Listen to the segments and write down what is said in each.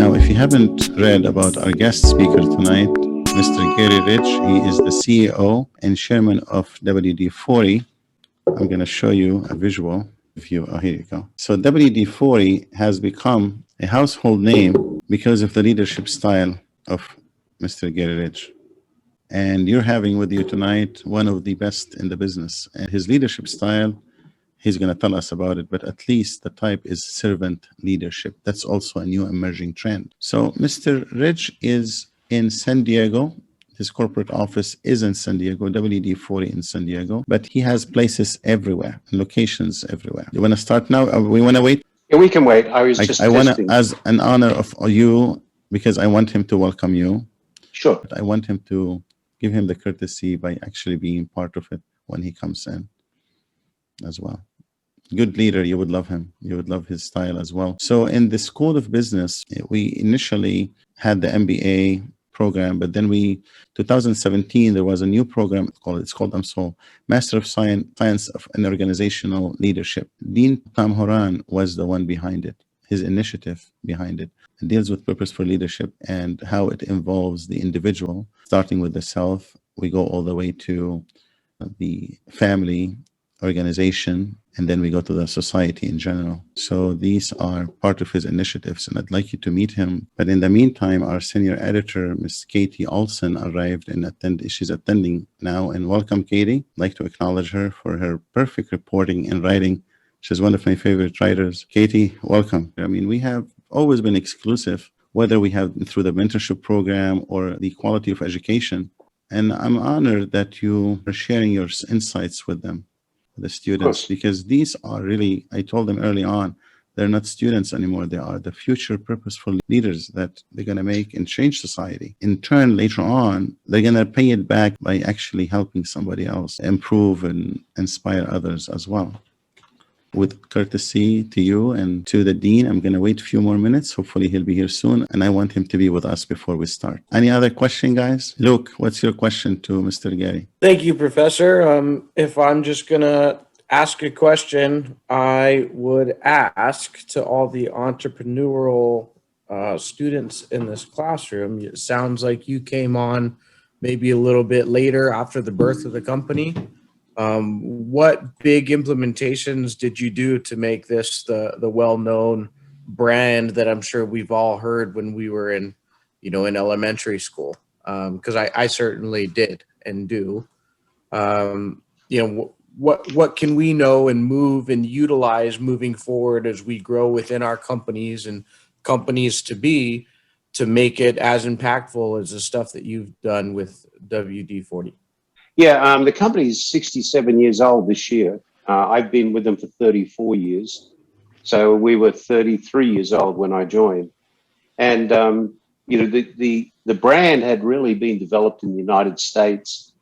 Now, if you haven't read about our guest speaker tonight, Mr. Garry Ridge, he is the CEO and chairman of WD-40. I'm going to show you a visual view. Oh, here you go. So WD-40 has become a household name because of the leadership style of Mr. Garry Ridge. And you're having with you tonight one of the best in the business. And his leadership style, he's going to tell us about it, but at least the type is servant leadership. That's also a new emerging trend. So Mr. Ridge is in San Diego. His corporate office is in San Diego, WD-40 in San Diego, but he has places everywhere, locations everywhere. You want to start now? We want to wait? Yeah, we can wait. I was just I want to, testing. as an honor of you, because I want him to welcome you. Sure. I want him to give him the courtesy by actually being part of it when he comes in as well. Good leader, you would love him. You would love his style as well. So in the School of Business, we initially had the MBA program, but then 2017, there was a new program it's called Master of Science of an Organizational Leadership. Dean Tom Horan was the one behind it, his initiative behind it. It deals with purpose for leadership and how it involves the individual, starting with the self. We go all the way to the family, organization, and then we go to the society in general. So these are part of his initiatives, and I'd like you to meet him. But in the meantime, our senior editor, Ms. Katie Olson, arrived and she's attending now. And welcome, Katie. I'd like to acknowledge her for her perfect reporting and writing. She's one of my favorite writers. Katie, welcome. I mean, we have always been exclusive, whether we have through the mentorship program or the quality of education. And I'm honored that you are sharing your insights with them, the students, because these are really, I told them early on, they're not students anymore. They are the future purposeful leaders that they're going to make and change society. In turn, later on, they're going to pay it back by actually helping somebody else improve and inspire others as well. With courtesy to you and to the dean, I'm going to wait a few more minutes. Hopefully he'll be here soon, and I want him to be with us before we start. Any other question, guys? Luke, what's your question to Mr. Garry? Thank you, Professor. If I'm just going to ask a question, I would ask to all the entrepreneurial students in this classroom. It sounds like you came on maybe a little bit later after the birth of the company. What big implementations did you do to make this the well-known brand that I'm sure we've all heard when we were in elementary school? Because I certainly did and do. What can we know and move and utilize moving forward as we grow within our companies and companies to make it as impactful as the stuff that you've done with WD-40? Yeah, the company is 67 years old this year. I've been with them for 34 years. So we were 33 years old when I joined. And, the brand had really been developed in the United States.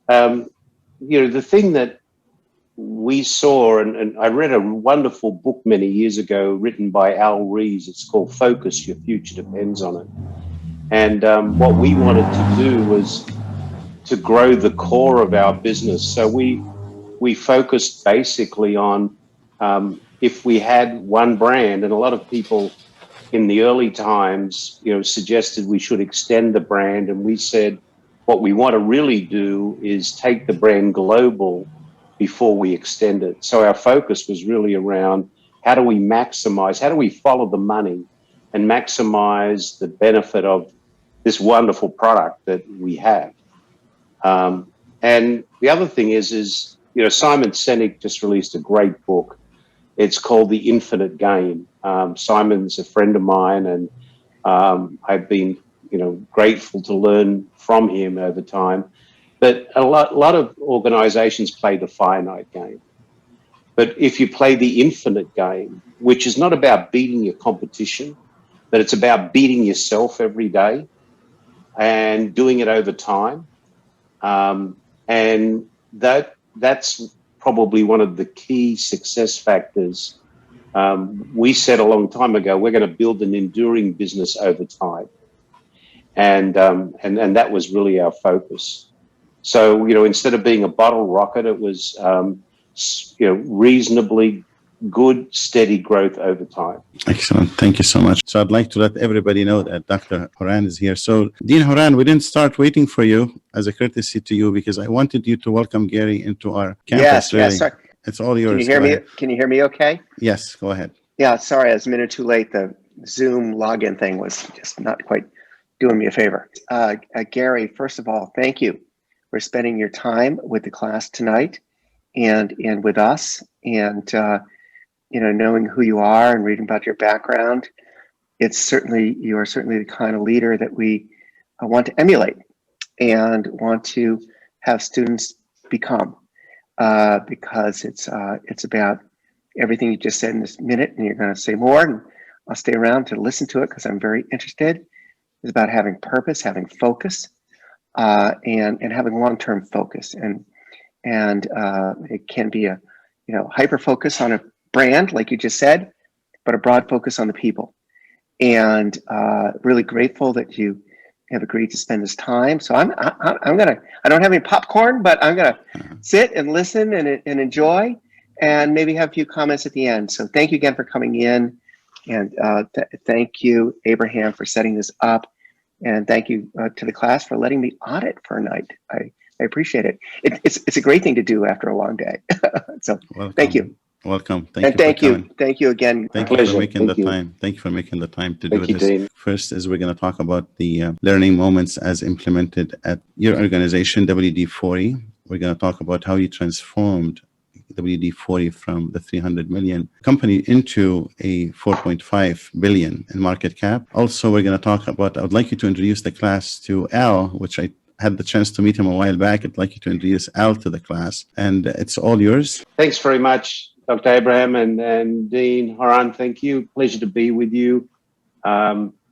The thing that we saw, and I read a wonderful book many years ago written by Khoureis. It's called Focus, Your Future Depends on It. And what we wanted to do was to grow the core of our business. So we focused basically on if we had one brand, and a lot of people in the early times, suggested we should extend the brand. And we said, what we want to really do is take the brand global before we extend it. So our focus was really around how do we follow the money and maximize the benefit of this wonderful product that we have. And the other thing is Simon Sinek just released a great book. It's called The Infinite Game. Simon's a friend of mine, and I've been, grateful to learn from him over time. But a lot of organizations play the finite game. But if you play the infinite game, which is not about beating your competition, but it's about beating yourself every day and doing it over time, and that's probably one of the key success factors. We said a long time ago, we're going to build an enduring business over time. And that was really our focus. So, instead of being a bottle rocket, it was, reasonably good, steady growth over time. Excellent. Thank you so much. So I'd like to let everybody know that Dr. Horan is here. So Dean Horan, we didn't start waiting for you as a courtesy to you because I wanted you to welcome Garry into our campus. Yes, really. yes. Sorry. It's all yours. Can you hear Go me? ahead. Can you hear me okay? Yes, go ahead. Yeah, sorry, I was a minute too late. The Zoom login thing was just not quite doing me a favor. Garry, first of all, thank you for spending your time with the class tonight and with us, and knowing who you are and reading about your background. You are certainly the kind of leader that we want to emulate and want to have students become, because it's about everything you just said in this minute, and you're going to say more, and I'll stay around to listen to it because I'm very interested. It's about having purpose, having focus, and having long-term focus, and it can be a hyper focus on a brand, like you just said, but a broad focus on the people. And really grateful that you have agreed to spend this time. So I don't have any popcorn, but I'm gonna sit and listen and enjoy, and maybe have a few comments at the end. So thank you again for coming in, and thank you, Abraham, for setting this up, and thank you to the class for letting me audit for a night. I appreciate it. It's a great thing to do after a long day. So Welcome. thank you. Welcome. Thank you again. Thank you for making the time. Thank you for making the time to do this. Dean. First is we're going to talk about the learning moments as implemented at your organization, WD-40. We're going to talk about how you transformed WD-40 from the 300 million company into a 4.5 billion in market cap. Also, we're going to talk about, I would like you to introduce the class to Al, which I had the chance to meet him a while back. I'd like you to introduce Al to the class, and it's all yours. Thanks very much, Dr. Abraham and Dean Horan. Thank you. Pleasure to be with you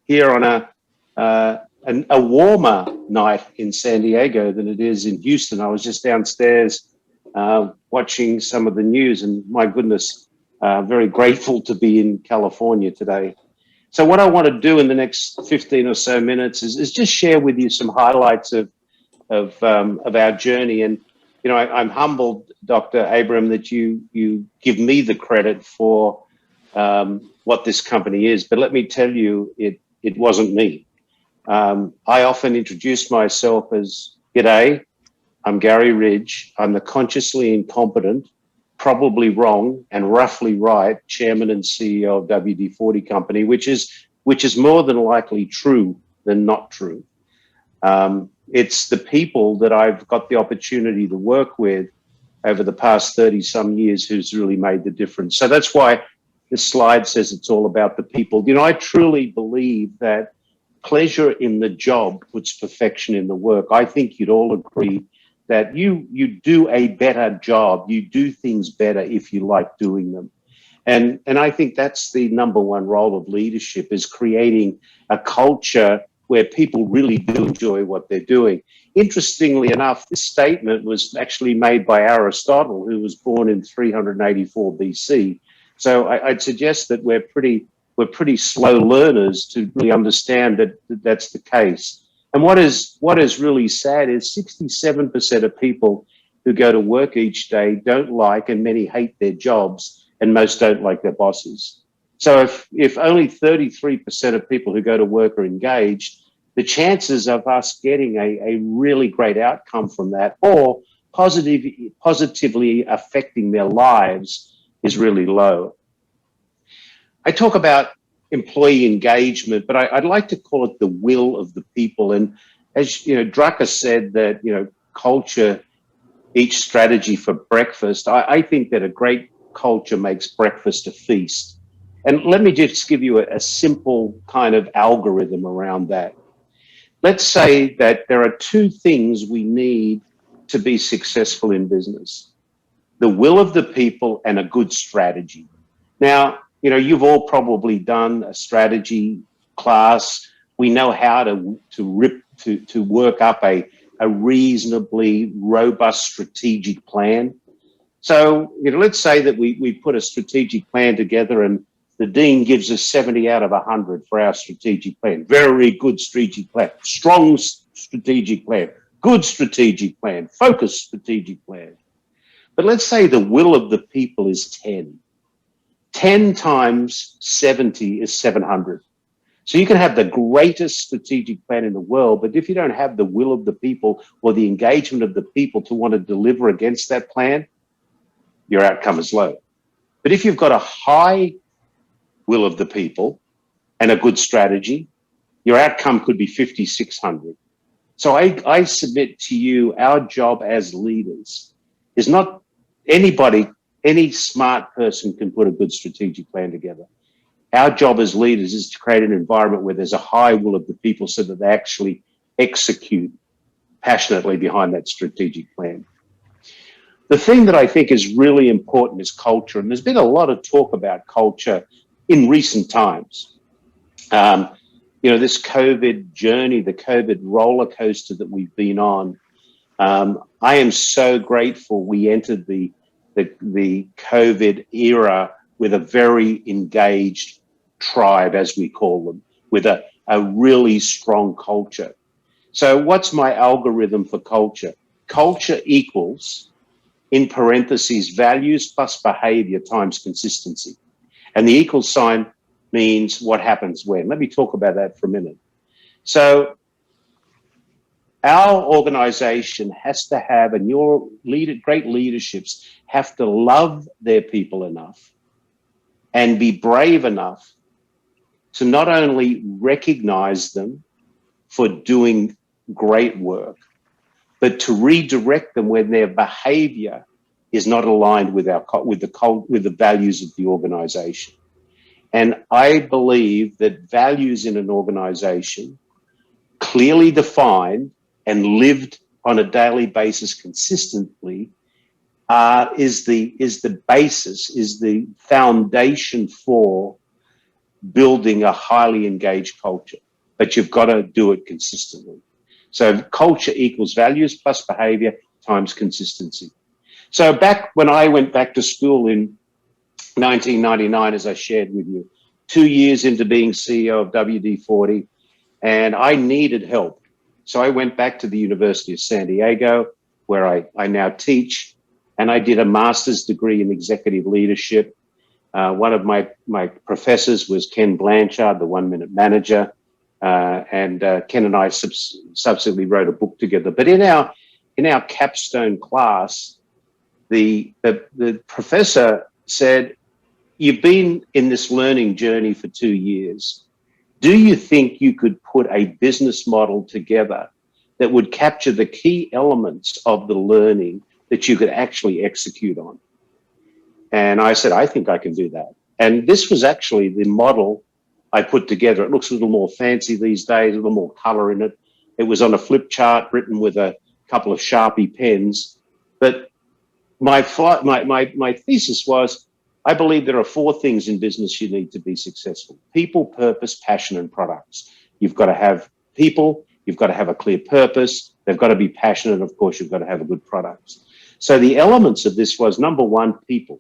here on a warmer night in San Diego than it is in Houston. I was just downstairs watching some of the news, and my goodness, very grateful to be in California today. So what I want to do in the next 15 or so minutes is just share with you some highlights of our journey. And I'm humbled, Dr. Abraham, that you give me the credit for what this company is. But let me tell you, it wasn't me. I often introduce myself as, "G'day, I'm Garry Ridge. I'm the consciously incompetent, probably wrong, and roughly right chairman and CEO of WD-40 company," which is more than likely true than not true. It's the people that I've got the opportunity to work with over the past 30 some years who's really made the difference. So that's why this slide says it's all about the people. I truly believe that pleasure in the job puts perfection in the work. I think you'd all agree that you do a better job, you do things better if you like doing them. And I think that's the number one role of leadership, is creating a culture where people really do enjoy what they're doing. Interestingly enough, this statement was actually made by Aristotle, who was born in 384 BC. So I'd suggest that we're pretty slow learners to really understand that that's the case. And what is really sad is 67% of people who go to work each day don't like, and many hate their jobs, and most don't like their bosses. So if only 33% of people who go to work are engaged, the chances of us getting a really great outcome from that, or positively affecting their lives, is really low. I talk about employee engagement, but I'd like to call it the will of the people. And as Drucker said that, culture eats strategy for breakfast. I think that a great culture makes breakfast a feast. And let me just give you a simple kind of algorithm around that. Let's say that there are two things we need to be successful in business: the will of the people and a good strategy. Now, you've all probably done a strategy class. We know how to work up a reasonably robust strategic plan. So, let's say that we put a strategic plan together, and the dean gives us 70 out of 100 for our strategic plan. Very good strategic plan, strong strategic plan, good strategic plan, focused strategic plan. But let's say the will of the people is 10. 10 times 70 is 700. So you can have the greatest strategic plan in the world, but if you don't have the will of the people or the engagement of the people to want to deliver against that plan, your outcome is low. But if you've got a high will of the people and a good strategy, your outcome could be 5,600. So I submit to you, our job as leaders is not anybody, any smart person can put a good strategic plan together. Our job as leaders is to create an environment where there's a high will of the people so that they actually execute passionately behind that strategic plan. The thing that I think is really important is culture. And there's been a lot of talk about culture in recent times. This COVID journey, the COVID roller coaster that we've been on, I am so grateful we entered the COVID era with a very engaged tribe, as we call them, with a really strong culture. So what's my algorithm for culture? Culture equals, in parentheses, values plus behavior times consistency. And the equal sign means what happens when. Let me talk about that for a minute. So our organization has to have, and your great leaderships have to love their people enough and be brave enough to not only recognize them for doing great work, but to redirect them when their behavior is not aligned with the values of the organization. And I believe that values in an organization, clearly defined and lived on a daily basis consistently, is the basis, is the foundation for building a highly engaged culture. But you've got to do it consistently. So culture equals values plus behavior times consistency. So back when I went back to school in 1999, as I shared with you, 2 years into being CEO of WD-40, and I needed help. So I went back to the University of San Diego, where I now teach, and I did a master's degree in executive leadership. One of my professors was Ken Blanchard, the 1 Minute Manager, and Ken and I subsequently wrote a book together. But in our capstone class, the professor said, "You've been in this learning journey for 2 years. Do you think you could put a business model together that would capture the key elements of the learning that you could actually execute on?" And I said, "I think I can do that." And this was actually the model I put together. It looks a little more fancy these days, a little more color in it. It was on a flip chart written with a couple of Sharpie pens. But my thesis was, I believe there are 4 things in business you need to be successful: people, purpose, passion, and products. You've got to have people, you've got to have a clear purpose, they've got to be passionate, and of course, you've got to have a good product. So the elements of this was, number one, people.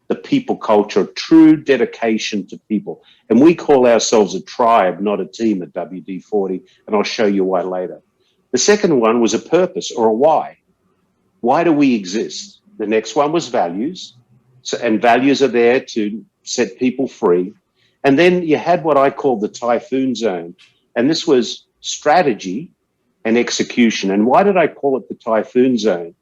The people culture, true dedication to people. And we call ourselves a tribe, not a team at WD-40, and I'll show you why later. The second one was a purpose or a why. Why do we exist? The next one was values. And values are there to set people free. And then you had what I call the typhoon zone. And this was strategy and execution. And why did I call it the typhoon zone?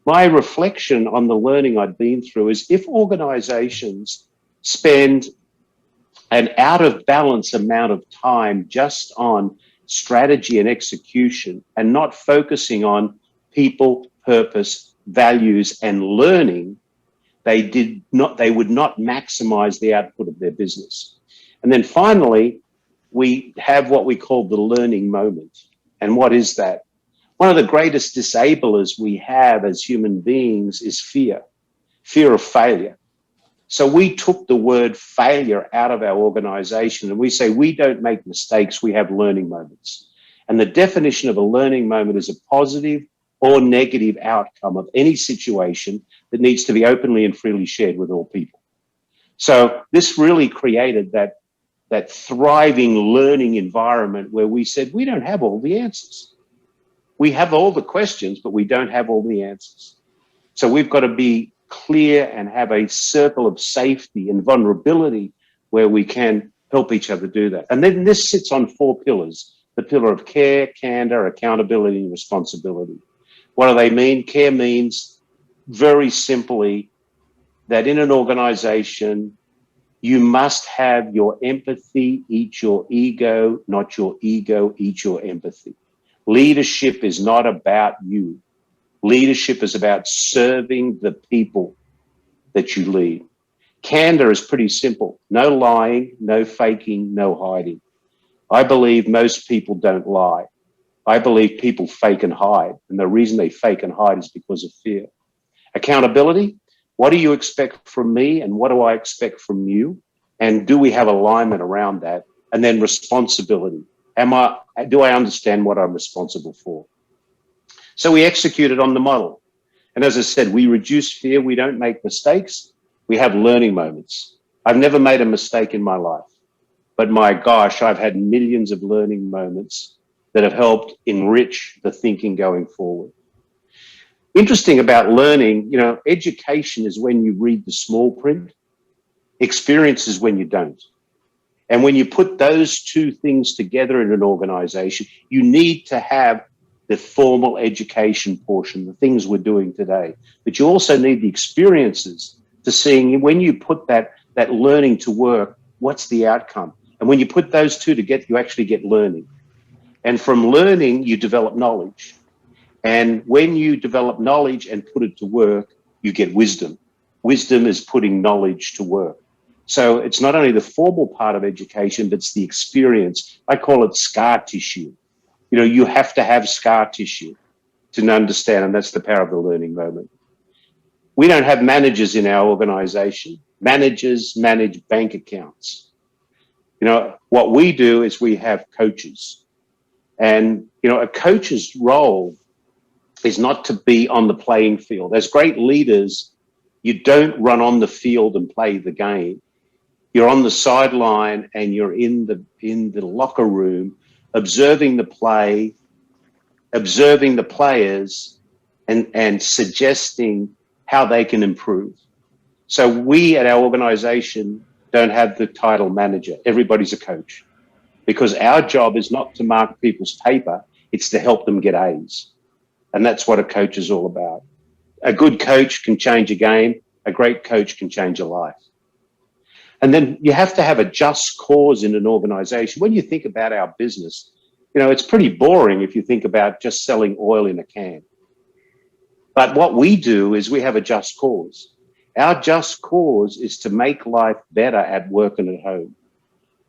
My reflection on the learning I'd been through is, if organizations spend an out of balance amount of time just on strategy and execution and not focusing on people, purpose, values, and learning, they would not maximize the output of their business. And then finally, we have what we call the learning moment. And what is that? One of the greatest disablers we have as human beings is fear of failure. So we took the word failure out of our organization and we say we don't make mistakes, we have learning moments. And the definition of a learning moment is a positive or negative outcome of any situation that needs to be openly and freely shared with all people. So this really created that thriving learning environment where we said we don't have all the answers. We have all the questions, but we don't have all the answers. So we've got to be clear and have a circle of safety and vulnerability where we can help each other do that. And then this sits on 4 pillars: the pillar of care, candor, accountability, and responsibility. What do they mean? Care means, very simply, that in an organization, you must have your empathy eat your ego, not your ego eat your empathy. Leadership is not about you. Leadership is about serving the people that you lead. Candor is pretty simple. No lying, no faking, no hiding. I believe most people don't lie. I believe people fake and hide. And the reason they fake and hide is because of fear. Accountability. What do you expect from me and what do I expect from you? And do we have alignment around that? And then responsibility. Do I understand what I'm responsible for? So we executed on the model. And as I said, we reduce fear. We don't make mistakes. We have learning moments. I've never made a mistake in my life, but my gosh, I've had millions of learning moments that have helped enrich the thinking going forward. Interesting about learning, education is when you read the small print. Experience is when you don't. And when you put those two things together in an organization, you need to have the formal education portion, the things we're doing today. But you also need the experiences to seeing when you put that learning to work, what's the outcome? And when you put those two together, you actually get learning. And from learning, you develop knowledge. And when you develop knowledge and put it to work, you get wisdom. Wisdom is putting knowledge to work. So it's not only the formal part of education, but it's the experience. I call it scar tissue. You have to have scar tissue to understand, and that's the power of the learning moment. We don't have managers in our organization. Managers manage bank accounts. What we do is we have coaches. And, a coach's role is not to be on the playing field. As great leaders, you don't run on the field and play the game. You're on the sideline and you're in the locker room, observing the play, observing the players, and suggesting how they can improve. So we at our organization don't have the title manager. Everybody's a coach, because our job is not to mark people's paper. It's to help them get A's. And that's what a coach is all about. A good coach can change a game. A great coach can change a life. And then you have to have a just cause in an organization. When you think about our business, it's pretty boring if you think about just selling oil in a can. But what we do is we have a just cause. Our just cause is to make life better at work and at home.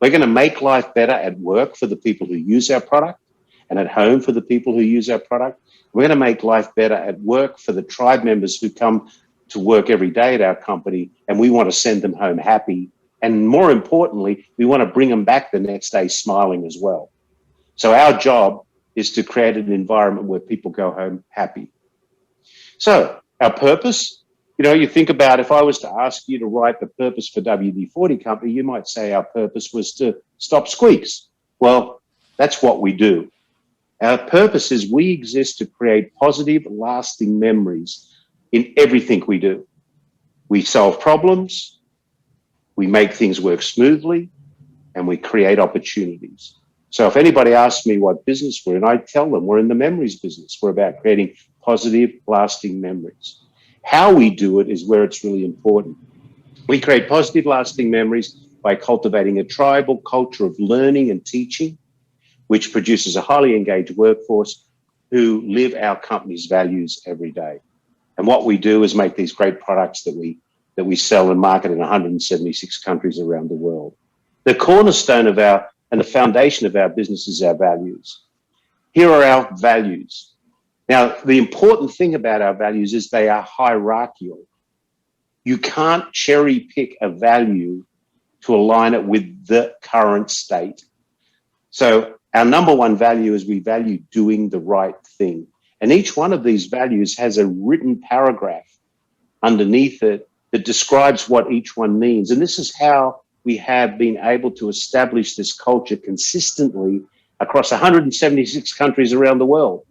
We're going to make life better at work for the people who use our product and at home for the people who use our product. We're going to make life better at work for the tribe members who come to work every day at our company, and we want to send them home happy. And more importantly, we want to bring them back the next day smiling as well. So our job is to create an environment where people go home happy. So our purpose, you think about, if I was to ask you to write the purpose for WD-40 company, you might say our purpose was to stop squeaks. Well, that's what we do. Our purpose is we exist to create positive, lasting memories in everything we do. We solve problems, we make things work smoothly, and we create opportunities. So if anybody asks me what business we're in, I tell them we're in the memories business. We're about creating positive, lasting memories. How we do it is where it's really important. We create positive, lasting memories by cultivating a tribal culture of learning and teaching, which produces a highly engaged workforce who live our company's values every day. And what we do is make these great products that we sell and market in 176 countries around the world. The cornerstone of and the foundation of our business is our values. Here are our values. Now, the important thing about our values is they are hierarchical. You can't cherry pick a value to align it with the current state. So our number one value is we value doing the right thing. And each one of these values has a written paragraph underneath it that describes what each one means. And this is how we have been able to establish this culture consistently across 176 countries around the world.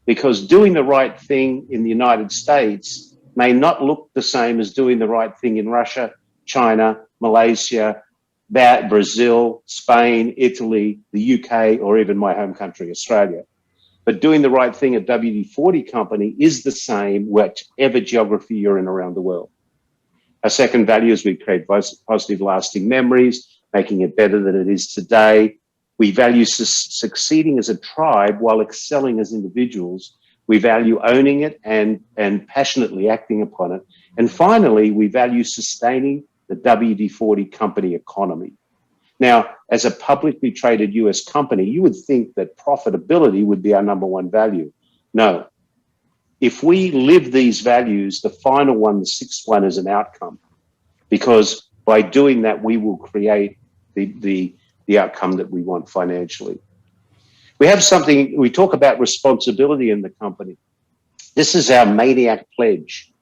Because doing the right thing in the United States may not look the same as doing the right thing in Russia, China, Malaysia, Brazil, Spain, Italy, the UK, or even my home country, Australia. But doing the right thing at WD-40 company is the same whichever geography you're in around the world. Our second value is we create positive, lasting memories, making it better than it is today. We value succeeding as a tribe while excelling as individuals. We value owning it and passionately acting upon it. And finally, we value sustaining the WD-40 company economy. Now, as a publicly traded US company, you would think that profitability would be our number one value. No. If we live these values, the final one, the sixth one, is an outcome. Because by doing that, we will create the outcome that we want financially. We have something, we talk about responsibility in the company. This is our maniac pledge.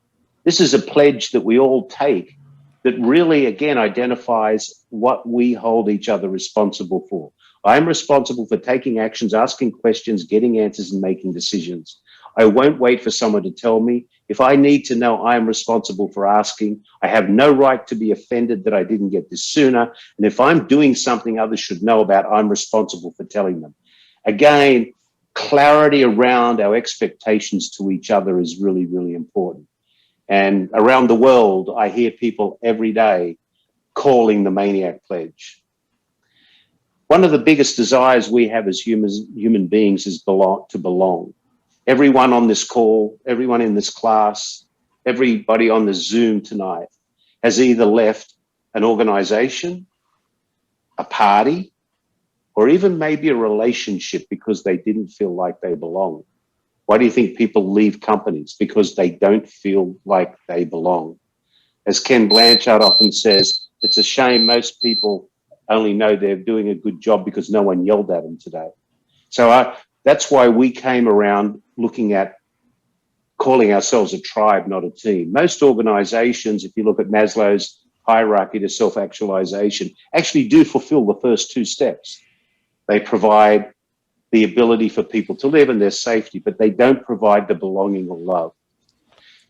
This is a pledge that we all take that really, again, identifies what we hold each other responsible for. I'm responsible for taking actions, asking questions, getting answers, and making decisions. I won't wait for someone to tell me. If I need to know, I am responsible for asking. I have no right to be offended that I didn't get this sooner. And if I'm doing something others should know about, I'm responsible for telling them. Again, clarity around our expectations to each other is really, really important. And around the world, I hear people every day calling the maniac pledge. One of the biggest desires we have as human beings is to belong. Everyone on this call, everyone in this class, everybody on the Zoom tonight has either left an organization, a party, or even maybe a relationship because they didn't feel like they belong. Why do you think people leave companies? Because they don't feel like they belong. As Ken Blanchard often says, it's a shame most people only know they're doing a good job because no one yelled at them today. So that's why we came around looking at calling ourselves a tribe, not a team. Most organizations, if you look at Maslow's hierarchy to self-actualization, actually do fulfill the first two steps. They provide the ability for people to live and their safety, but they don't provide the belonging or love.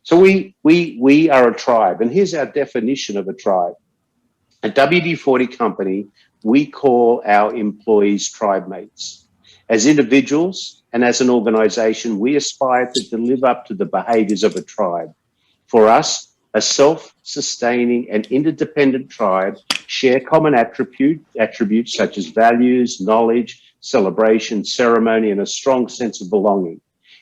So we are a tribe, and here's our definition of a tribe. At WD-40 company, we call our employees tribe mates. As individuals and as an organization, we aspire to live up to the behaviors of a tribe. For us, a self-sustaining and interdependent tribe share common attributes such as values, knowledge, celebration, ceremony, and a strong sense of belonging.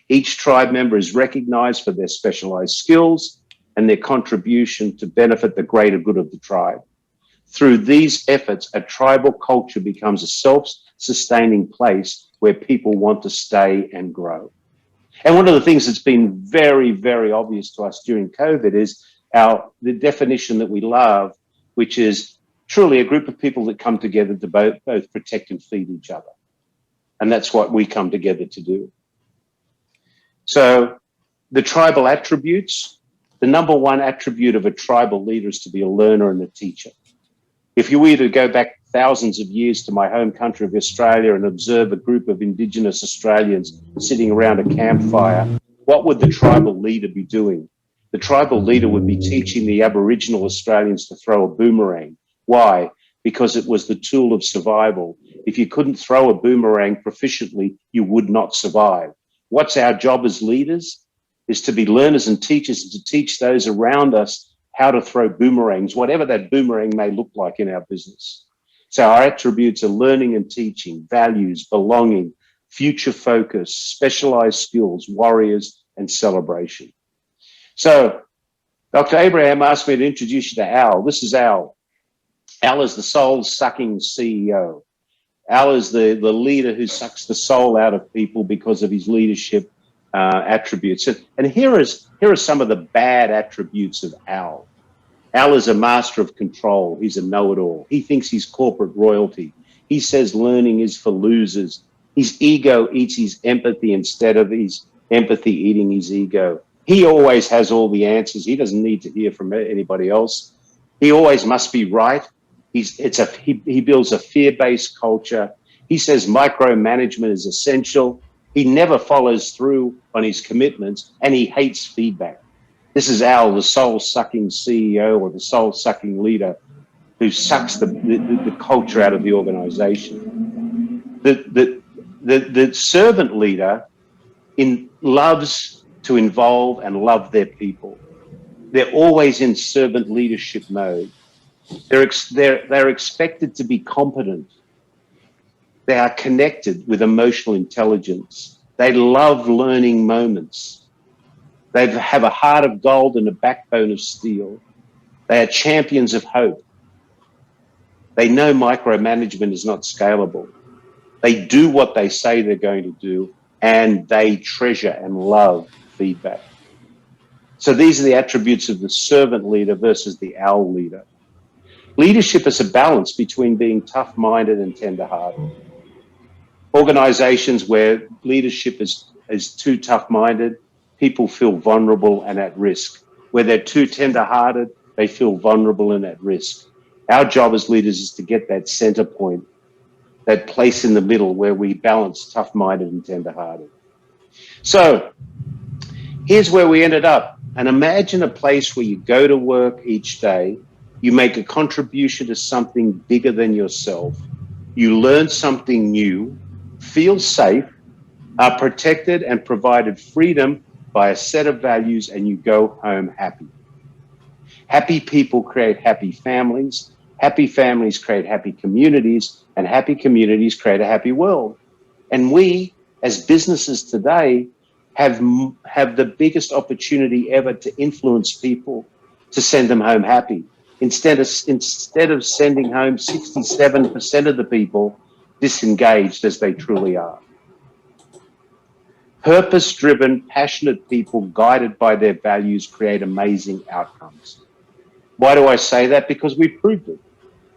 Each tribe member is recognized for their specialized skills and their contribution to benefit the greater good of the tribe. Through these efforts, a tribal culture becomes a self-sustaining place where people want to stay and grow. And one of the things that's been very, very obvious to us during COVID is the definition that we love, which is truly a group of people that come together to both protect and feed each other. And that's what we come together to do. So the tribal attributes, the number one attribute of a tribal leader is to be a learner and a teacher. If you were to go back thousands of years to my home country of Australia and observe a group of Indigenous Australians sitting around a campfire, what would the tribal leader be doing? The tribal leader would be teaching the Aboriginal Australians to throw a boomerang. Why? Because it was the tool of survival. If you couldn't throw a boomerang proficiently, you would not survive. What's our job as leaders? Is to be learners and teachers and to teach those around us how to throw boomerangs, whatever that boomerang may look like in our business. So our attributes are learning and teaching, values, belonging, future focus, specialized skills, warriors, and celebration. So Dr. Abraham asked me to introduce you to Al. This is Al. Al is the soul-sucking CEO. Al is the leader who sucks the soul out of people because of his leadership attributes. And here are some of the bad attributes of Al. Al is a master of control. He's a know-it-all. He thinks he's corporate royalty. He says learning is for losers. His ego eats his empathy instead of his empathy eating his ego. He always has all the answers. He doesn't need to hear from anybody else. He always must be right. He builds a fear-based culture. He says micromanagement is essential. He never follows through on his commitments, and he hates feedback. This is Al, the soul-sucking CEO or the soul-sucking leader who sucks the culture out of the organization. The servant leader loves to involve and love their people. They're always in servant leadership mode. They're expected to be competent. They are connected with emotional intelligence. They love learning moments. They have a heart of gold and a backbone of steel. They are champions of hope. They know micromanagement is not scalable. They do what they say they're going to do, and they treasure and love feedback. So these are the attributes of the servant leader versus the owl leader. Leadership is a balance between being tough-minded and tender-hearted. Organizations where leadership is too tough-minded, people feel vulnerable and at risk. Where they're too tender-hearted, they feel vulnerable and at risk. Our job as leaders is to get that center point, that place in the middle where we balance tough-minded and tender-hearted. So here's where we ended up. And imagine a place where you go to work each day, you make a contribution to something bigger than yourself, you learn something new, feel safe, are protected and provided freedom by a set of values, and you go home happy. Happy people create happy families. Happy families create happy communities, and happy communities create a happy world. And we, as businesses today, have the biggest opportunity ever to influence people to send them home happy. Instead of sending home 67% of the people disengaged as they truly are. Purpose-driven, passionate people guided by their values create amazing outcomes. Why do I say that? Because we proved it.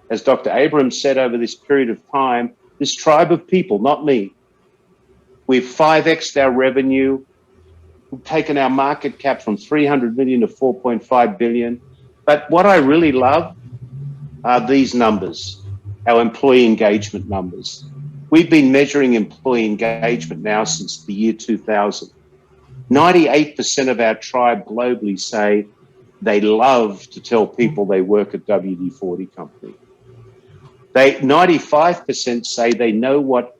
As Dr. Abrams said, over this period of time, this tribe of people, not me, we've 5x'd our revenue, we've taken our market cap from 300 million to 4.5 billion. But what I really love are these numbers, our employee engagement numbers. We've been measuring employee engagement now since the year 2000. 98% of our tribe globally say they love to tell people they work at WD-40 company. 95% say they know what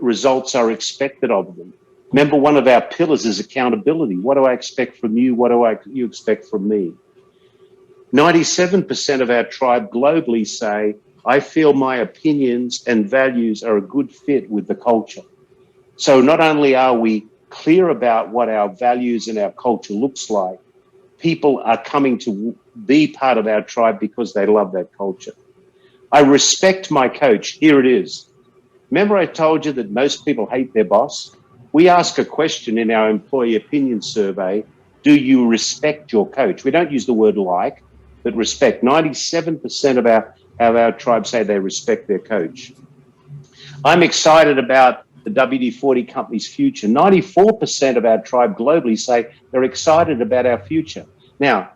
results are expected of them. Remember, one of our pillars is accountability. What do I expect from you? What do you expect from me? 97% of our tribe globally say, I feel my opinions and values are a good fit with the culture. So not only are we clear about what our values and our culture looks like, people are coming to be part of our tribe because they love that culture. I respect my coach. Here it is. Remember I told you that most people hate their boss? We ask a question in our employee opinion survey, do you respect your coach? We don't use the word like, but respect. 97% of our tribe say they respect their coach. I'm excited about the WD-40 company's future. 94% of our tribe globally say they're excited about our future. Now,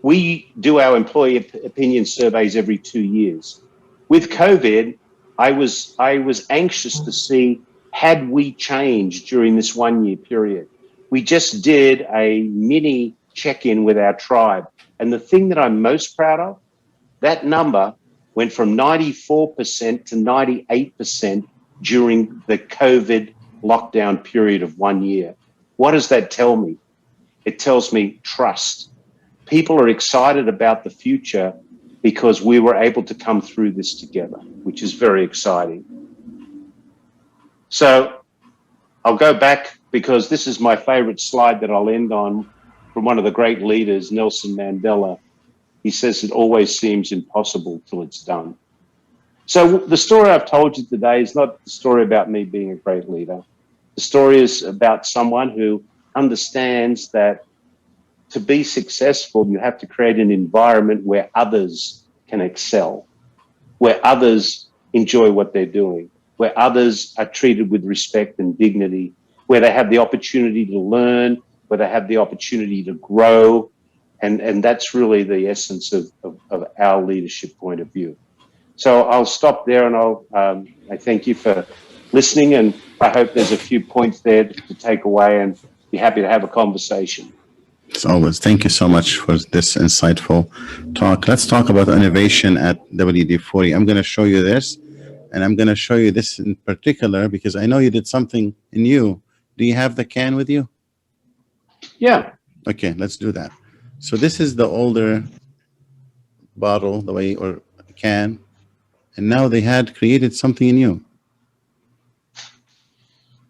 we do our employee opinion surveys every 2 years. With COVID, I was anxious to see, had we changed during this 1 year period? We just did a mini check-in with our tribe. And the thing that I'm most proud of, that number went from 94% to 98% during the COVID lockdown period of 1 year. What does that tell me? It tells me trust. People are excited about the future because we were able to come through this together, which is very exciting. So I'll go back because this is my favorite slide that I'll end on from one of the great leaders, Nelson Mandela. He says it always seems impossible till it's done. So the story I've told you today is not the story about me being a great leader. The story is about someone who understands that to be successful, you have to create an environment where others can excel, where others enjoy what they're doing, where others are treated with respect and dignity, where they have the opportunity to learn, where they have the opportunity to grow. And that's really the essence of our leadership point of view. So I'll stop there, and I thank you for listening, and I hope there's a few points there to take away, and be happy to have a conversation. As always, thank you so much for this insightful talk. Let's talk about innovation at WD-40. I'm going to show you this, and I'm going to show you this in particular because I know you did something new. Do you have the can with you? Yeah. Okay, let's do that. So this is the older bottle, the way, or can, and now they had created something new.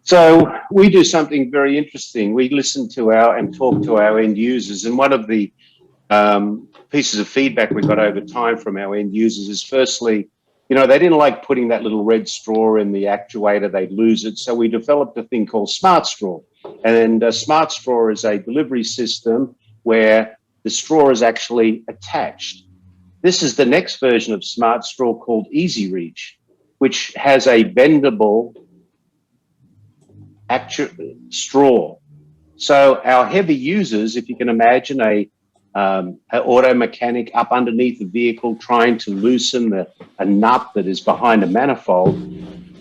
So we do something very interesting. We listen to and talk to our end users. And one of the pieces of feedback we got over time from our end users is firstly, they didn't like putting that little red straw in the actuator, they'd lose it. So we developed a thing called Smart Straw. And Smart Straw is a delivery system where the straw is actually attached. This is the next version of Smart Straw called Easy Reach, which has a bendable straw. So our heavy users, if you can imagine an auto mechanic up underneath the vehicle trying to loosen a nut that is behind a manifold,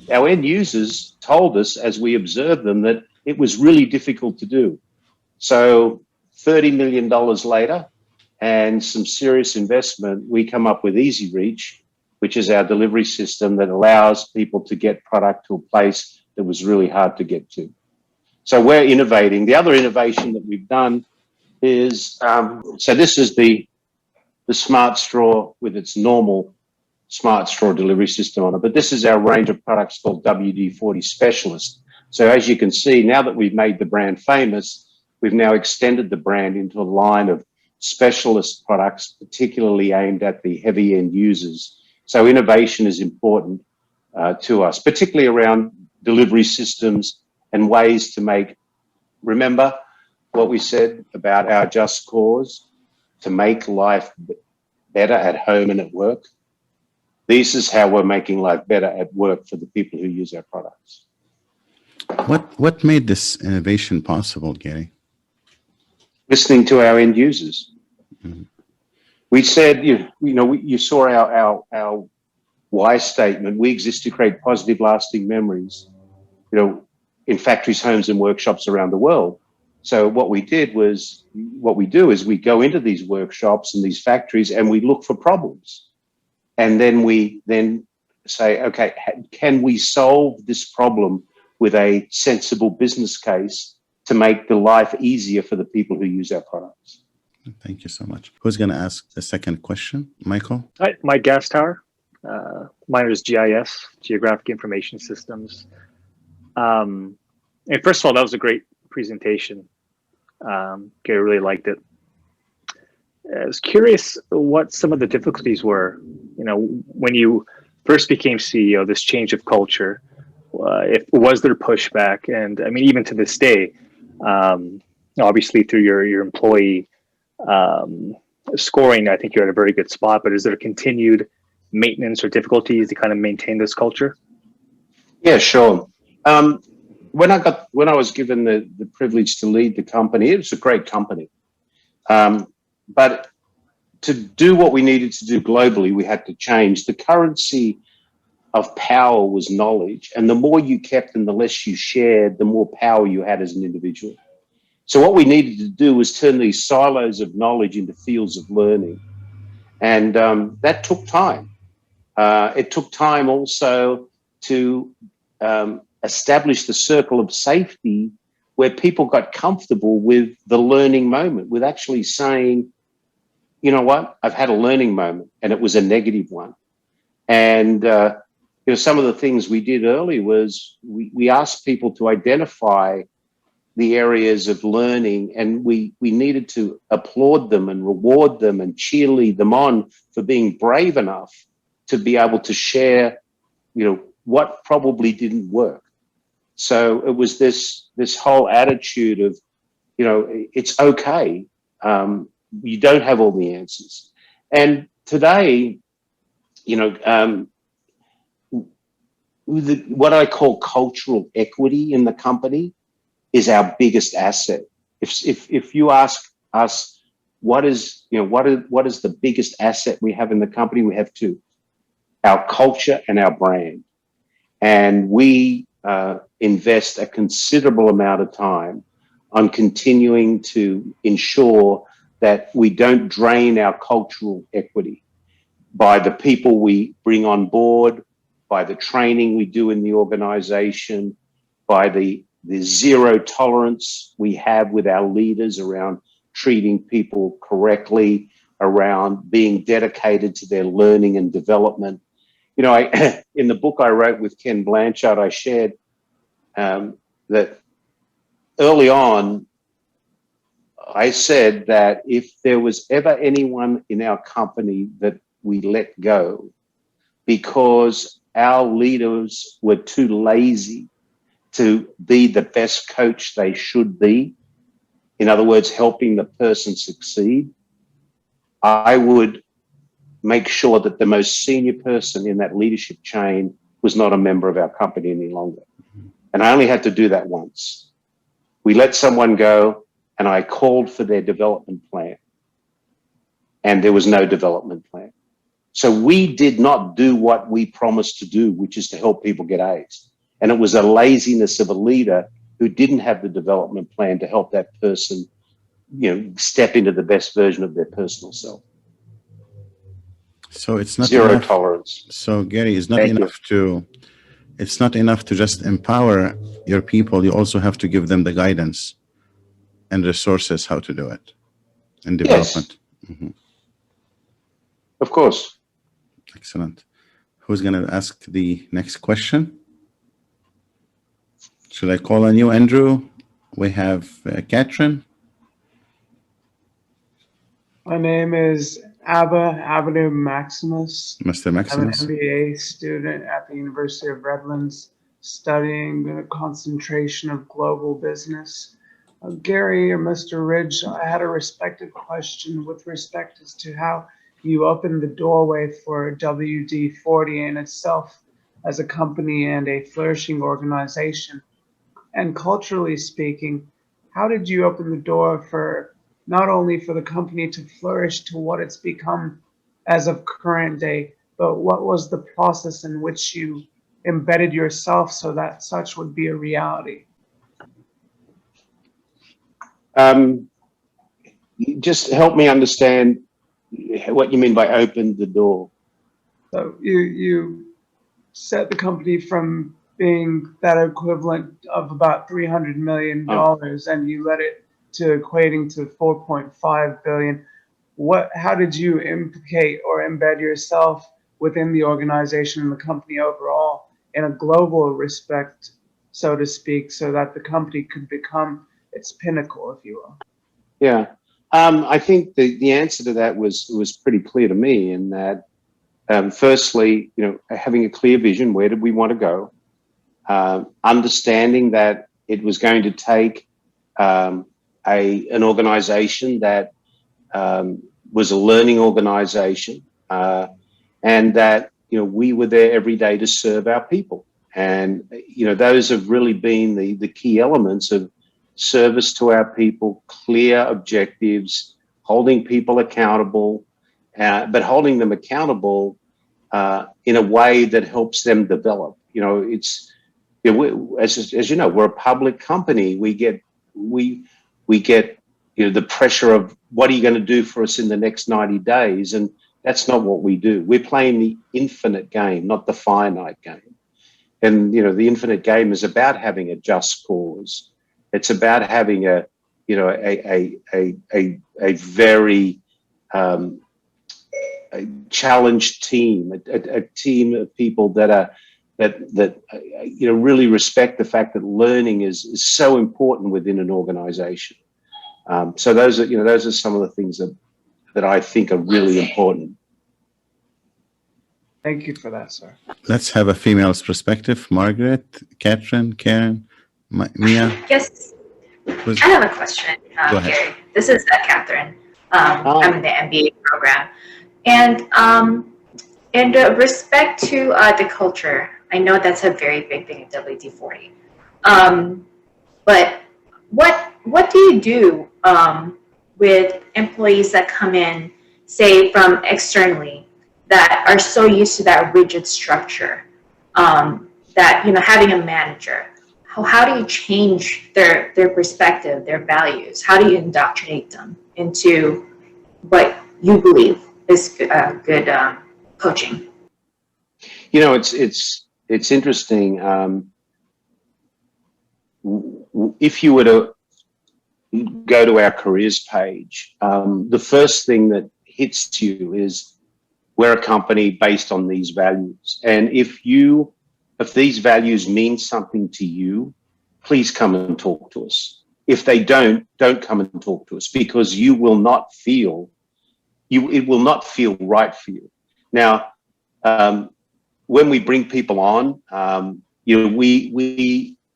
our end users told us as we observed them that it was really difficult to do. So $30 million later and some serious investment, we come up with Easy Reach, which is our delivery system that allows people to get product to a place that was really hard to get to. So we're innovating. The other innovation that we've done is, so this is the Smart Straw with its normal Smart Straw delivery system on it, but this is our range of products called WD-40 Specialist. So as you can see, now that we've made the brand famous, we've now extended the brand into a line of specialist products, particularly aimed at the heavy end users. So innovation is important to us, particularly around delivery systems and ways to remember what we said about our just cause, to make life better at home and at work. This is how we're making life better at work for the people who use our products. What made this innovation possible, Garry? Listening to our end users. Mm-hmm. We said, you saw our why statement. We exist to create positive, lasting memories, in factories, homes, and workshops around the world. So what we do is we go into these workshops and these factories and we look for problems. And then we say, okay, can we solve this problem with a sensible business case to make the life easier for the people who use our products? Thank you so much. Who's going to ask the second question? Michael? Hi, Mike Gastower. Mine is GIS, Geographic Information Systems. And first of all, that was a great presentation. Garry really liked it. I was curious what some of the difficulties were, when you first became CEO, this change of culture. Was there pushback? And I mean, even to this day, obviously through your employee scoring, I think you're at a very good spot, but is there continued maintenance or difficulties to kind of maintain this culture? Yeah, sure. When I was given the privilege to lead the company, it was a great company. But to do what we needed to do globally, we had to change. The currency of power was knowledge. And the more you kept and the less you shared, the more power you had as an individual. So what we needed to do was turn these silos of knowledge into fields of learning. And that took time. It took time also to establish the circle of safety where people got comfortable with the learning moment, with actually saying, you know what, I've had a learning moment, and it was a negative one. And some of the things we did early was we asked people to identify the areas of learning, and we needed to applaud them and reward them and cheerlead them on for being brave enough to be able to share, what probably didn't work. So it was this whole attitude of, it's okay. You don't have all the answers. And today, what I call cultural equity in the company is our biggest asset. If you ask us what is the biggest asset we have in the company, we have two: our culture and our brand. And we invest a considerable amount of time on continuing to ensure that we don't drain our cultural equity by the people we bring on board, by the training we do in the organization, by the zero tolerance we have with our leaders around treating people correctly, around being dedicated to their learning and development. You know, in the book I wrote with Ken Blanchard, I shared that early on, I said that if there was ever anyone in our company that we let go because our leaders were too lazy to be the best coach they should be, in other words, helping the person succeed, I would make sure that the most senior person in that leadership chain was not a member of our company any longer. And I only had to do that once. We let someone go and I called for their development plan. And there was no development plan. So we did not do what we promised to do, which is to help people get A's. And it was a laziness of a leader who didn't have the development plan to help that person, you know, step into the best version of their personal self. So it's not Zero enough. tolerance. So Gary, it's not enough to just empower your people. You also have to give them the guidance and resources how to do it and development. Yes. Mm-hmm. Of course. Excellent. Who's going to ask the next question? Should I call on you, Andrew? We have Catherine. My name is Abba Avenue Maximus. Mr. Maximus. I'm an MBA student at the University of Redlands, studying the concentration of global business. Gary or Mr. Ridge, I had a respected question with respect as to how you opened the doorway for WD-40 in itself as a company and a flourishing organization. And culturally speaking, how did you open the door for not only for the company to flourish to what it's become as of current day, but what was the process in which you embedded yourself so that such would be a reality? Just help me understand what you mean by open the door. So you set the company from being that equivalent of about $300 million, and you let it to equating to 4.5 billion. How did you implicate or embed yourself within the organization and the company overall in a global respect, so to speak, so that the company could become its pinnacle, if you will? Yeah. I think the answer to that was pretty clear to me in that, firstly, you know, having a clear vision, where did we want to go? Understanding that it was going to take an organization that was a learning organization, and that, you know, we were there every day to serve our people. And, you know, those have really been the key elements of service to our people, clear objectives, holding people accountable, but holding them accountable in a way that helps them develop. You know, it's, you know, as you know, we're a public company. We get, you know, the pressure of what are you going to do for us in the next 90 days? And that's not what we do. We're playing the infinite game, not the finite game. And, you know, the infinite game is about having a just cause. It's about having a, you know, a very a challenged team, a team of people that are, that you know, really respect the fact that learning is so important within an organization. So those are, you know, those are some of the things that I think are really important. Thank you for that, sir. Let's have a female's perspective. Margaret, Catherine, Karen, Mia. Yes, I have a question, Go ahead. Gary. This is Catherine. I'm in the MBA program. And in respect to the culture, I know that's a very big thing at WD-40. But what do you do with employees that come in, say, from externally, that are so used to that rigid structure, that, you know, having a manager? how do you change their perspective, their values? How do you indoctrinate them into what you believe is good coaching? You know, it's interesting. If you were to go to our careers page, the first thing that hits you is we're a company based on these values. And if these values mean something to you, please come and talk to us. If they don't come and talk to us, because it will not feel right for you. Now, when we bring people on,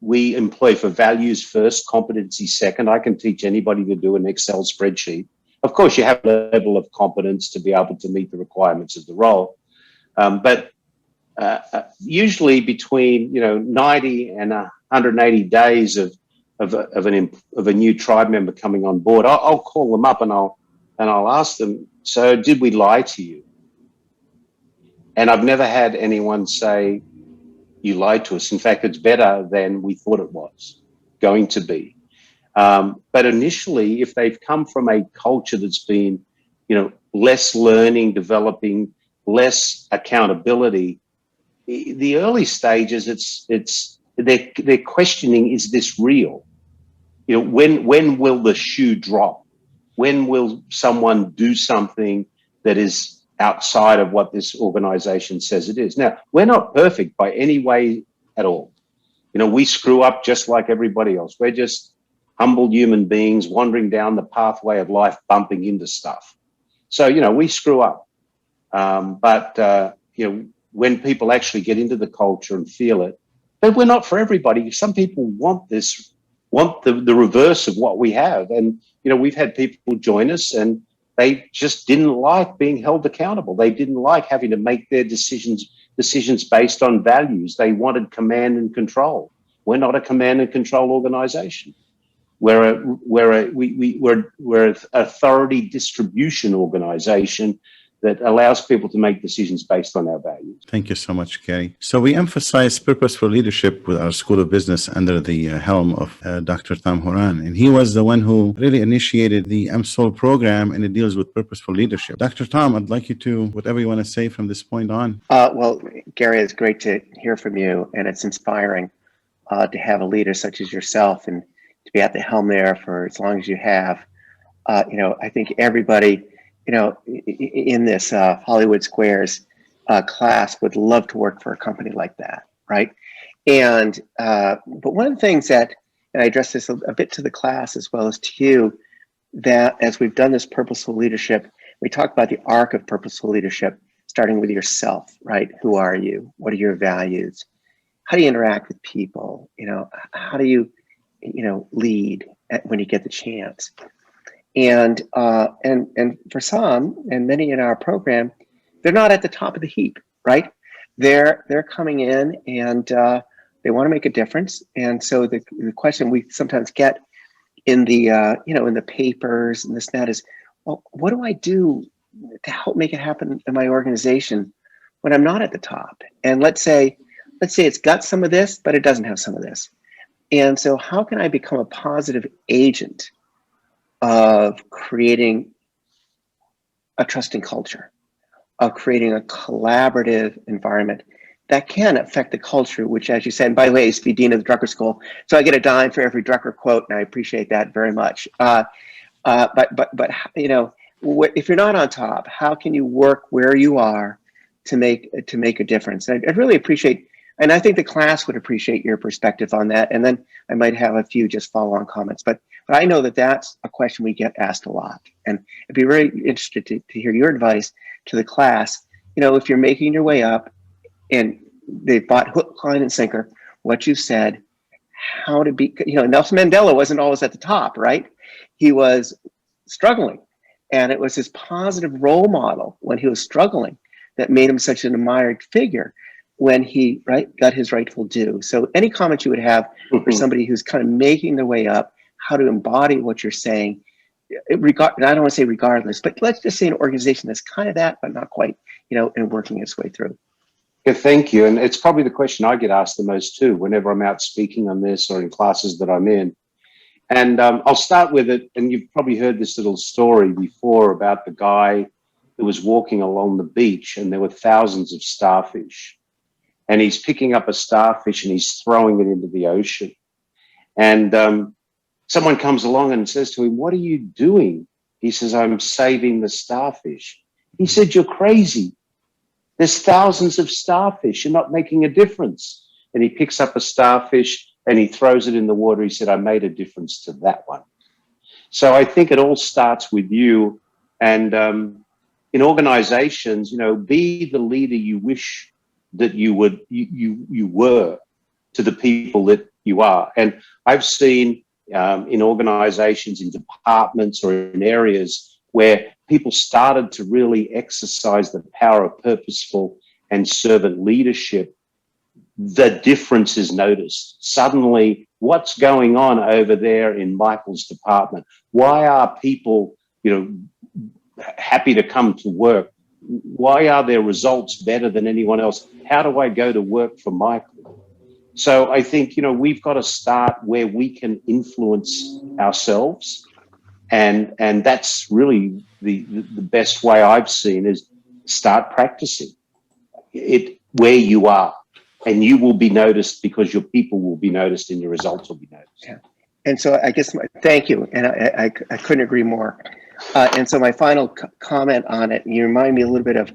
we employ for values first, competency second. I can teach anybody to do an Excel spreadsheet. Of course, you have a level of competence to be able to meet the requirements of the role. But usually between 90 and 180 days of a new tribe member coming on board, I'll call them up and I'll ask them, so did we lie to you? And I've never had anyone say, you lied to us. In fact, it's better than we thought it was going to be. But initially, if they've come from a culture that's been, less learning, developing, less accountability, the early stages, they're questioning, is this real? When will the shoe drop? When will someone do something that is outside of what this organization says it is? Now, we're not perfect by any way at all. We screw up just like everybody else. We're just humble human beings wandering down the pathway of life, bumping into stuff. So, we screw up. But when people actually get into the culture and feel it, but we're not for everybody. Some people want the reverse of what we have. And, we've had people join us and they just didn't like being held accountable. They didn't like having to make their decisions based on values. They wanted command and control. We're not a command and control organization. We're an authority distribution organization that allows people to make decisions based on our values. Thank you so much, Garry. So we emphasize purposeful leadership with our School of Business under the helm of Dr. Tom Horan. And he was the one who really initiated the MSOL program, and it deals with purposeful leadership. Dr. Tom, I'd like you to, whatever you want to say from this point on. Well, Garry, it's great to hear from you, and it's inspiring to have a leader such as yourself and to be at the helm there for as long as you have. I think everybody in this Hollywood Squares class would love to work for a company like that, right? And but one of the things that, and I address this a bit to the class as well as to you, that as we've done this purposeful leadership, we talk about the arc of purposeful leadership, starting with yourself, right? Who are you? What are your values? How do you interact with people? How do you, lead when you get the chance? And for some, and many in our program, they're not at the top of the heap, right? They're coming in and they want to make a difference. And so the question we sometimes get in the in the papers and this and that is, well, what do I do to help make it happen in my organization when I'm not at the top? And let's say it's got some of this, but it doesn't have some of this. And so how can I become a positive agent of creating a trusting culture, of creating a collaborative environment that can affect the culture, which, as you said, and by the way, I used to be dean of the Drucker School, so I get a dime for every Drucker quote, and I appreciate that very much. But if you're not on top, how can you work where you are to make a difference? And I'd really appreciate, and I think the class would appreciate your perspective on that. And then I might have a few just follow-on comments, but I know that that's a question we get asked a lot, and I'd be very interested to hear your advice to the class. If you're making your way up and they bought hook, line, and sinker what you said, how to be, Nelson Mandela wasn't always at the top, right? He was struggling, and it was his positive role model when he was struggling that made him such an admired figure when he got his rightful due. So any comments you would have for somebody who's kind of making their way up, how to embody what you're saying, I don't want to say regardless, but let's just say an organization that's kind of that, but not quite, and working its way through. Yeah, thank you. And it's probably the question I get asked the most too, whenever I'm out speaking on this or in classes that I'm in. And I'll start with it. And you've probably heard this little story before about the guy who was walking along the beach and there were thousands of starfish. And he's picking up a starfish and he's throwing it into the ocean. And someone comes along and says to him, "What are you doing?" He says, "I'm saving the starfish." He said, "You're crazy. There's thousands of starfish. You're not making a difference." And he picks up a starfish and he throws it in the water. He said, "I made a difference to that one." So I think it all starts with you. And in organizations, be the leader you wish that you were to the people that you are. And I've seen in organizations, in departments or in areas where people started to really exercise the power of purposeful and servant leadership, the difference is noticed. Suddenly, what's going on over there in Michael's department? Why are people, happy to come to work? Why are their results better than anyone else? How do I go to work for Michael? So I think, we've got to start where we can influence ourselves. And that's really the best way I've seen is start practicing it where you are. And you will be noticed because your people will be noticed and your results will be noticed. Yeah. And so I guess, thank you. And I couldn't agree more. And so my final comment on it, you remind me a little bit of,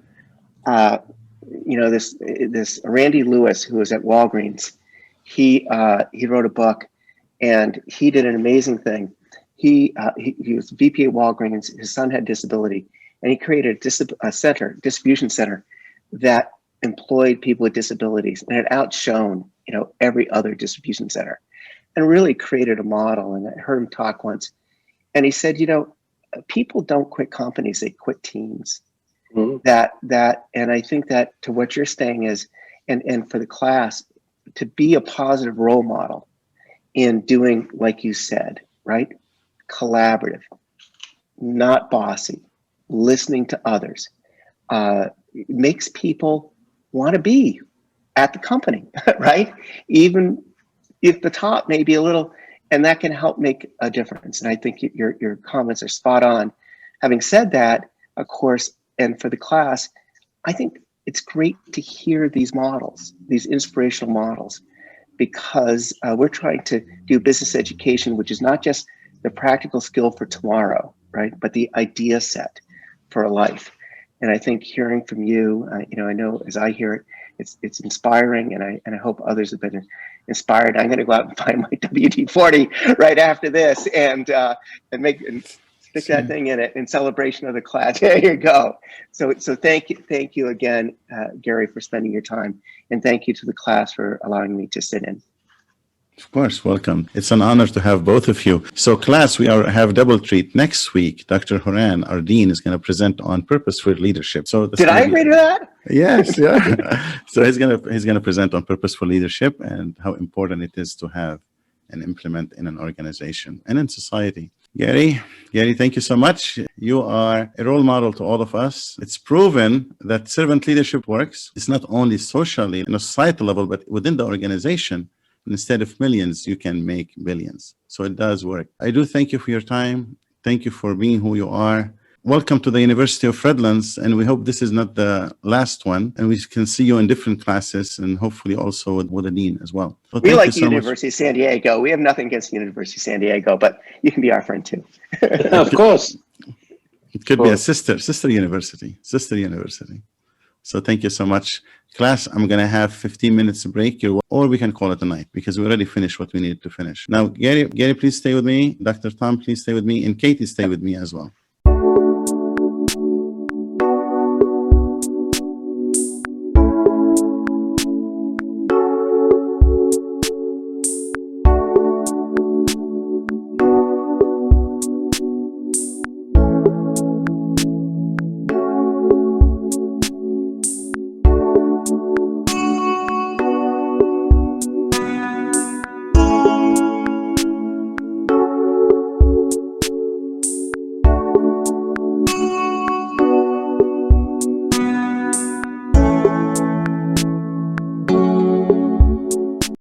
this Randy Lewis, who was at Walgreens. He wrote a book and he did an amazing thing. He was VP at Walgreens. His son had disability and he created a distribution center that employed people with disabilities and it outshone, every other distribution center and really created a model. And I heard him talk once and he said, people don't quit companies, they quit teams. Mm-hmm. And I think that to what you're saying is, and for the class, to be a positive role model in doing, like you said, right? Collaborative, not bossy, listening to others, makes people want to be at the company, right? Even if the top may be a little, and that can help make a difference. And I think your comments are spot on. Having said that, of course, and for the class, I think it's great to hear these models, these inspirational models, because we're trying to do business education, which is not just the practical skill for tomorrow, right? But the idea set for a life. And I think hearing from you, I know as I hear it, it's inspiring, and I hope others have been inspired. I'm going to go out and find my WD-40 right after this, and stick that thing in it in celebration of the class. There you go. So thank you again, Garry, for spending your time, and thank you to the class for allowing me to sit in. Of course, welcome. It's an honor to have both of you. So class, we have double treat. Next week, Dr. Horan, our dean, is going to present on purposeful leadership. So did I agree to that? Yes, yeah. So he's going to present on purposeful leadership and how important it is to have and implement in an organization and in society. Garry, thank you so much. You are a role model to all of us. It's proven that servant leadership works. It's not only socially, in a societal level, but within the organization. Instead of millions, you can make billions. So it does work. I do thank you for your time. Thank you for being who you are. Welcome to the University of Redlands, and we hope this is not the last one, and we can see you in different classes, and hopefully also with the dean as well. So we like the University of San Diego. We have nothing against the University of San Diego, but you can be our friend too. Of course. It could be a sister university. So thank you so much. Class, I'm going to have 15 minutes break, or we can call it a night because we already finished what we needed to finish. Now, Garry, please stay with me. Dr. Tom, please stay with me. And Katie, stay with me as well.